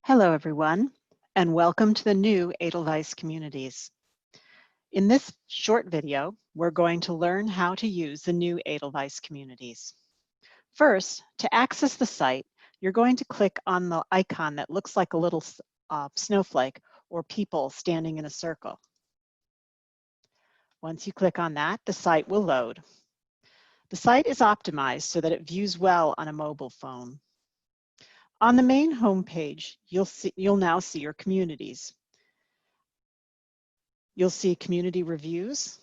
Hello, everyone, and welcome to the new Edelweiss Communities. In this short video, we're going to learn how to use the new Edelweiss Communities. First, to access the site, you're going to click on the icon that looks like a little snowflake or people standing in a circle. Once you click on that, the site will load. The site is optimized so that it views well on a mobile phone. On the main homepage, you'll now see your communities. You'll see community reviews,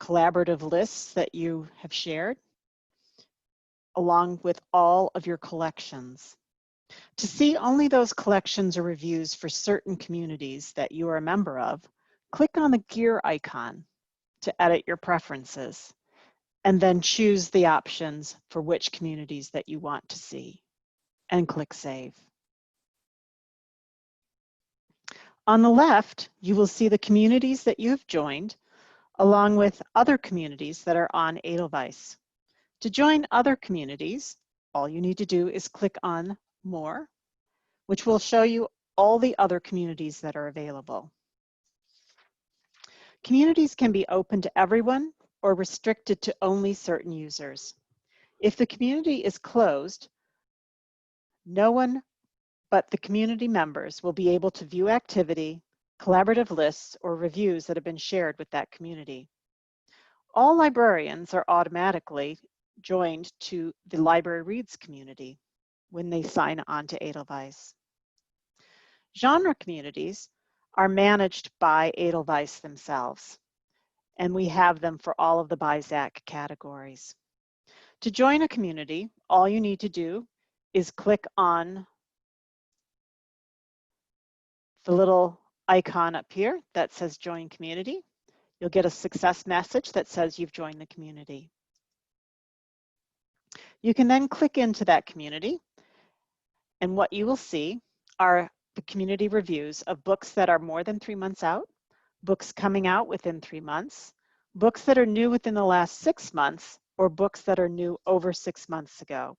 collaborative lists that you have shared, along with all of your collections. To see only those collections or reviews for certain communities that you are a member of, click on the gear icon to edit your preferences, and then choose the options for which communities that you want to see, and click Save. On the left, you will see the communities that you have joined, along with other communities that are on Edelweiss. To join other communities, all you need to do is click on More, which will show you all the other communities that are available. Communities can be open to everyone or restricted to only certain users. If the community is closed, no one but the community members will be able to view activity, collaborative lists, or reviews that have been shared with that community. All librarians are automatically joined to the Library Reads community when they sign on to Edelweiss. Genre communities are managed by Edelweiss themselves, and we have them for all of the BISAC categories. To join a community, all you need to do is click on the little icon up here that says Join Community. You'll get a success message that says you've joined the community. You can then click into that community, and what you will see are the community reviews of books that are more than 3 months out, books coming out within 3 months, books that are new within the last 6 months, or books that are new over 6 months ago.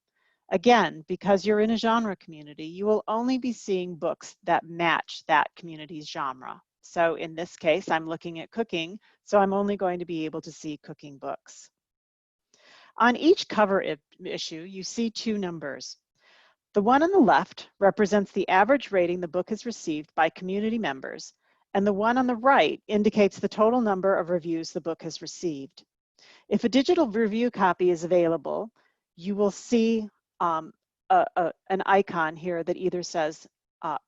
Again, because you're in a genre community, you will only be seeing books that match that community's genre. So in this case, I'm looking at cooking, so I'm only going to be able to see cooking books. On each cover issue, you see 2 numbers. The one on the left represents the average rating the book has received by community members, and the one on the right indicates the total number of reviews the book has received. If a digital review copy is available, you will see an icon here that either says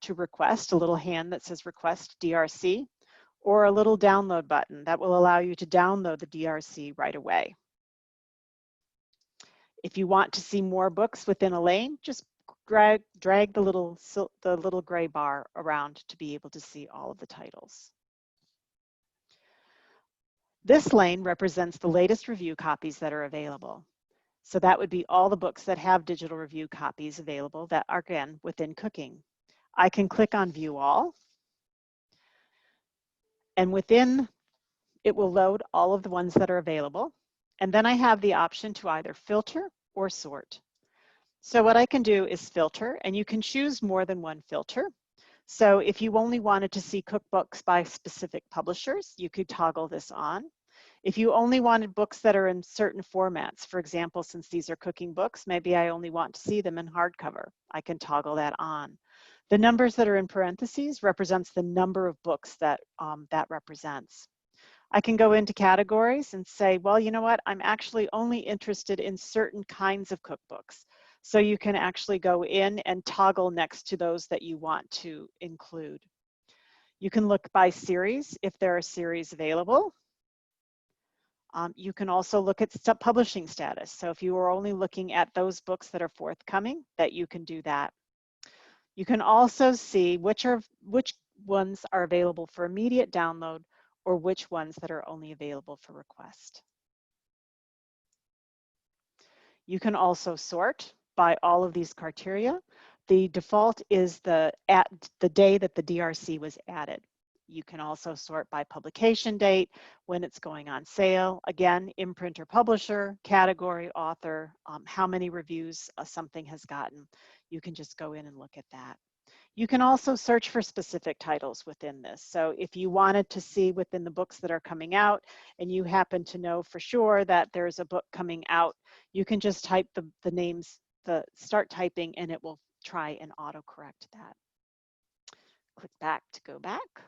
to request, a little hand that says request DRC, or a little download button that will allow you to download the DRC right away. If you want to see more books within a lane, just drag the little gray bar around to be able to see all of the titles. This lane represents the latest review copies that are available. So that would be all the books that have digital review copies available that are, again, within cooking. I can click on View All, and within it will load all of the ones that are available. And then I have the option to either filter or sort. So what I can do is filter, and you can choose more than one filter. So if you only wanted to see cookbooks by specific publishers, you could toggle this on. If you only wanted books that are in certain formats, for example, since these are cooking books, maybe I only want to see them in hardcover, I can toggle that on. The numbers that are in parentheses represents the number of books that that represents. I can go into categories and say, well, you know what, I'm actually only interested in certain kinds of cookbooks. So you can actually go in and toggle next to those that you want to include. You can look by series if there are series available. You can also look at publishing status. So if you are only looking at those books that are forthcoming, that you can do that. You can also see which ones are available for immediate download or which ones that are only available for request. You can also sort by all of these criteria. The default is the day that the DRC was added. You can also sort by publication date, when it's going on sale, again, imprint or publisher, category, author, how many reviews something has gotten. You can just go in and look at that. You can also search for specific titles within this. So if you wanted to see within the books that are coming out and you happen to know for sure that there's a book coming out, you can just type the names, start typing, and it will try and autocorrect that. Click back to go back.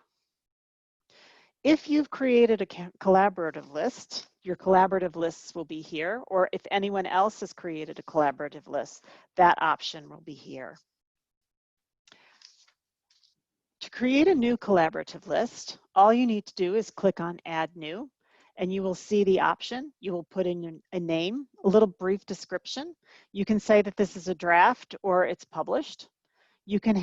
If you've created a collaborative list, your collaborative lists will be here, or if anyone else has created a collaborative list, that option will be here. To create a new collaborative list, all you need to do is click on Add New, and you will see the option. You will put in a name, a little brief description. You can say that this is a draft or it's published. You can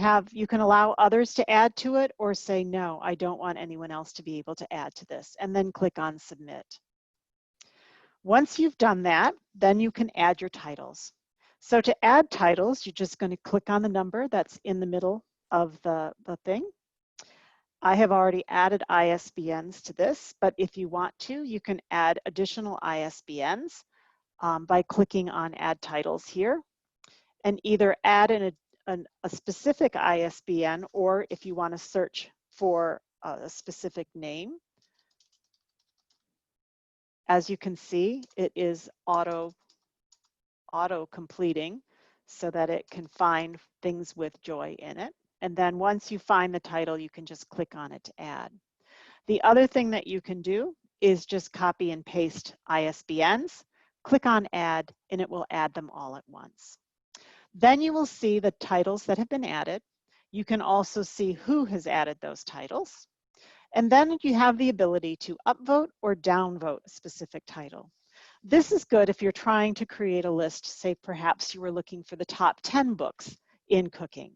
allow others to add to it or say, no, I don't want anyone else to be able to add to this, and then click on Submit. Once you've done that, then you can add your titles. So to add titles, you're just going to click on the number that's in the middle of the thing. I have already added ISBNs to this, but if you want to, you can add additional ISBNs by clicking on Add Titles here, and either add a specific ISBN, or if you want to search for a specific name. As you can see, it is auto completing so that it can find things with joy in it. And then once you find the title, you can just click on it to add. The other thing that you can do is just copy and paste ISBNs, click on Add, and it will add them all at once. Then you will see the titles that have been added. You can also see who has added those titles. And then you have the ability to upvote or downvote a specific title. This is good if you're trying to create a list, say perhaps you were looking for the top 10 books in cooking.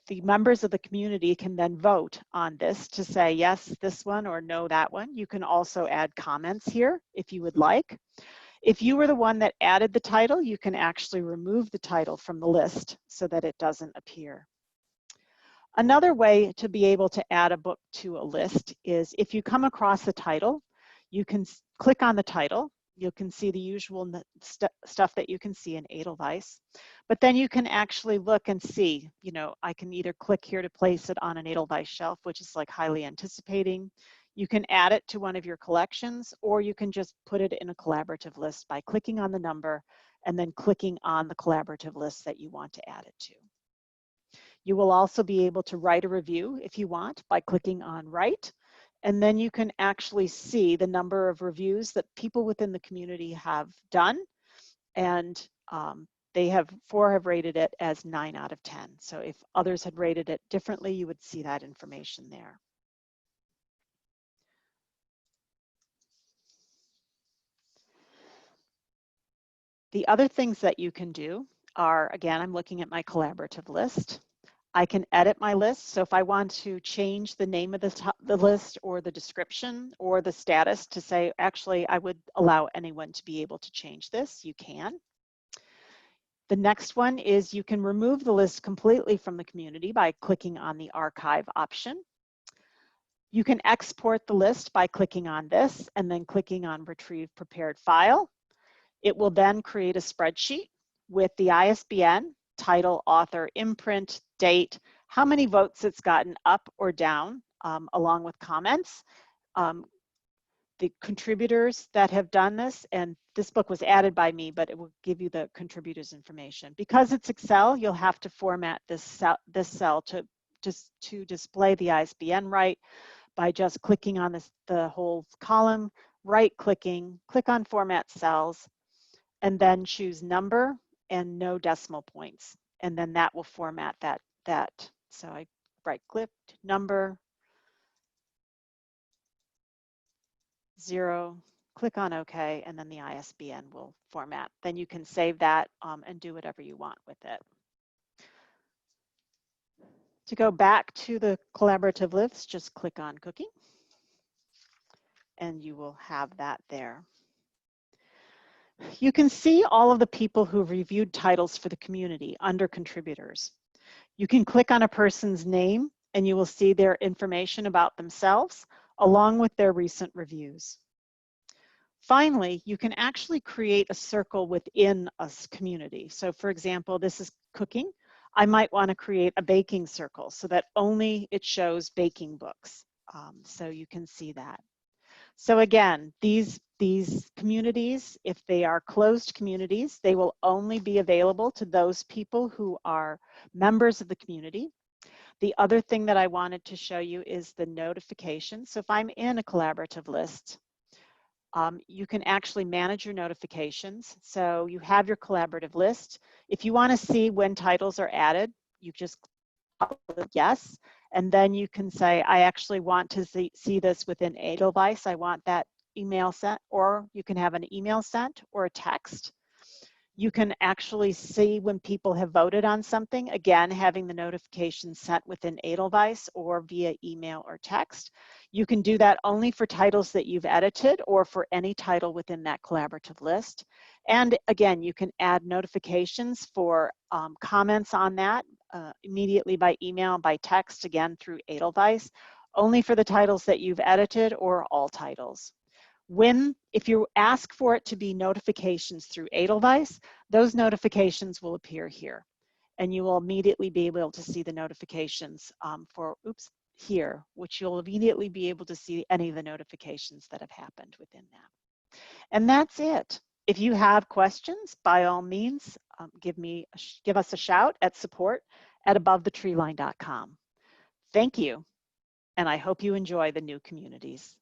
The members of the community can then vote on this to say, yes, this one, or no, that one. You can also add comments here if you would like. If you were the one that added the title, you can actually remove the title from the list so that it doesn't appear. Another way to be able to add a book to a list is if you come across the title, you can click on the title. You can see the usual stuff that you can see in Edelweiss, but then you can actually look and see, you know, I can either click here to place it on an Edelweiss shelf, which is like highly anticipating. You can add it to one of your collections, or you can just put it in a collaborative list by clicking on the number and then clicking on the collaborative list that you want to add it to. You will also be able to write a review if you want by clicking on Write. And then you can actually see the number of reviews that people within the community have done. And four have rated it as 9 out of 10. So if others had rated it differently, you would see that information there. The other things that you can do are, again, I'm looking at my collaborative list. I can edit my list. So if I want to change the name of the list or the description or the status to say, actually, I would allow anyone to be able to change this, you can. The next one is you can remove the list completely from the community by clicking on the archive option. You can export the list by clicking on this and then clicking on retrieve prepared file. It will then create a spreadsheet with the ISBN, title, author, imprint, date, how many votes it's gotten up or down, along with comments, the contributors that have done this, and this book was added by me, but it will give you the contributors information. Because it's Excel, you'll have to format this cell to display the ISBN right by just clicking on the whole column, right-clicking, click on Format Cells, and then choose number and no decimal points. And then that will format that. So I right-clicked, number, 0, click on OK, and then the ISBN will format. Then you can save that and do whatever you want with it. To go back to the collaborative list, just click on Cooking, and you will have that there. You can see all of the people who reviewed titles for the community under contributors. You can click on a person's name and you will see their information about themselves along with their recent reviews. Finally, you can actually create a circle within a community. So for example, this is cooking. I might want to create a baking circle so that only it shows baking books. So you can see that. So again, these communities, if they are closed communities, they will only be available to those people who are members of the community. The other thing that I wanted to show you is the notification. So if I'm in a collaborative list, you can actually manage your notifications. So you have your collaborative list. If you want to see when titles are added, you just click yes, and then you can say, I actually want to see this within Edelweiss. I want that email sent, or you can have an email sent or a text. You can actually see when people have voted on something, again, having the notification sent within Edelweiss or via email or text. You can do that only for titles that you've edited or for any title within that collaborative list. And again, you can add notifications for comments on that immediately by email, by text, again, through Edelweiss, only for the titles that you've edited or all titles. If you ask for it to be notifications through Edelweiss, those notifications will appear here. And you will immediately be able to see the notifications here, which you'll immediately be able to see any of the notifications that have happened within that. And that's it. If you have questions, by all means, give us a shout at support@abovethetreeline.com. Thank you, and I hope you enjoy the new communities.